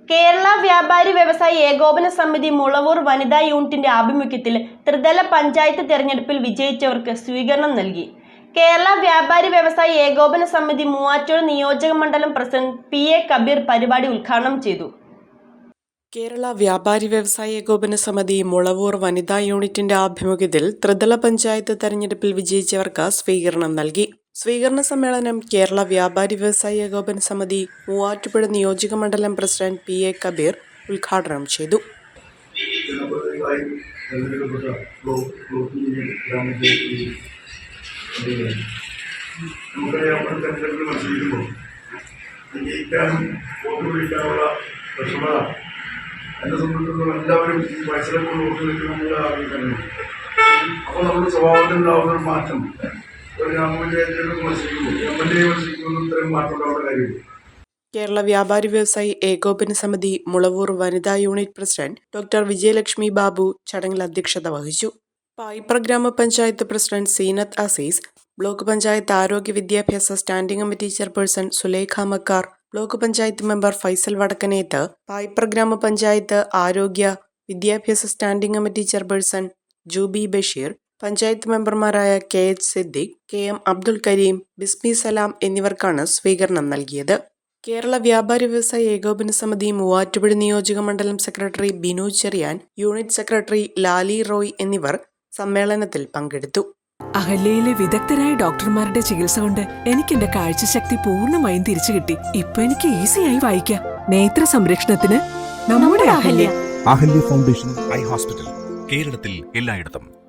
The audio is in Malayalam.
കേരള വ്യാപാരി വ്യവസായി ഏകോപന സമിതി മുളവൂർ വനിതാ യൂണിറ്റിന്റെ ആഭിമുഖ്യത്തിൽ ത്രിതല പഞ്ചായത്ത് തെരഞ്ഞെടുപ്പിൽ വിജയിച്ചവർക്ക് സ്വീകരണം നൽകി. കേരള വ്യാപാരി വ്യവസായി ഏകോപന സമിതി മൂവാറ്റുപുഴ നിയോജക മണ്ഡലം പ്രസിഡന്റ് പി.എ. കബീർ പരിപാടി ഉദ്ഘാടനം ചെയ്തു. കേരള വ്യാപാരി വ്യവസായി ഏകോപന സമിതി മുളവൂർ വനിതാ യൂണിറ്റിന്റെ ആഭിമുഖ്യത്തിൽ ത്രിതല പഞ്ചായത്ത് തെരഞ്ഞെടുപ്പിൽ വിജയിച്ചവർക്ക് സ്വീകരണം നൽകി. സ്വീകരണ സമ്മേളനം കേരള വ്യാപാരി വ്യവസായി ഏകോപന സമിതി മൂവാറ്റുപുഴ നിയോജക മണ്ഡലം പ്രസിഡന്റ് പി.എ. കബീർ ഉദ്ഘാടനം ചെയ്തു. എന്നെ സംബന്ധിച്ചിടത്തോളം എല്ലാവരും ഈ മത്സരങ്ങൾ വോട്ടുകളിൽ നമ്മൾ അറിയിക്കണം. അപ്പോൾ നമ്മുടെ സ്വഭാവത്തിലുണ്ടാവുന്ന ഒരു മാറ്റം ഒരു ഗ്രാമപഞ്ചായത്തിലേക്ക് മത്സരിക്കുമ്പോൾ എം.എൽ.എ മത്സരിക്കുമ്പോൾ ഇത്തരം മാറ്റം ഉണ്ടാവേണ്ട കാര്യമില്ല. കേരള വ്യാപാരി വ്യവസായി ഏകോപന സമിതി മുളവൂർ വനിതാ unit president doctor Vijayalakshmi Babu ചടങ്ങിൽ അധ്യക്ഷത വഹിച്ചു. പായിപ്ര ഗ്രാമപഞ്ചായത്ത് പ്രസിഡന്റ് സീനത്ത് അസീസ്, ബ്ലോക്ക് പഞ്ചായത്ത് ആരോഗ്യ വിദ്യാഭ്യാസ standing committee chairperson Sulekha Makkar, block panchayat member Faisal Vadakkanethu, Payipra grama panchayat ആരോഗ്യ വിദ്യാഭ്യാസ standing committee chairperson Jubi Basheer, panchayat മെമ്പർമാരായ കെ.എച്ച്. സിദ്ദിഖ്, കെ.എം. അബ്ദുൽ കരീം, ബിസ്മി സലാം എന്നിവർക്കാണ് സ്വീകരണം നൽകിയത്. കേരള വ്യാപാരി വ്യവസായി ഏകോപന സമിതി മൂവാറ്റുപുഴ നിയോജക മണ്ഡലം secretary Binu Cheriyan, unit secretary Lali Roy എന്നിവർ സമ്മേളനത്തിൽ പങ്കെടുത്തു. അഹല്യയിലെ വിദഗ്ധരായ ഡോക്ടർമാരുടെ ചികിത്സ കൊണ്ട് എനിക്ക് എന്റെ കാഴ്ചശക്തി പൂർണ്ണമായും തിരിച്ചു കിട്ടി. ഇപ്പൊ എനിക്ക് ഈസിയായി വായിക്കാം. നേത്ര സംരക്ഷണത്തിന് നമ്മുടെ Ahalya. Ahalya foundation eye hospital, കേരളത്തിൽ എല്ലായിടത്തും.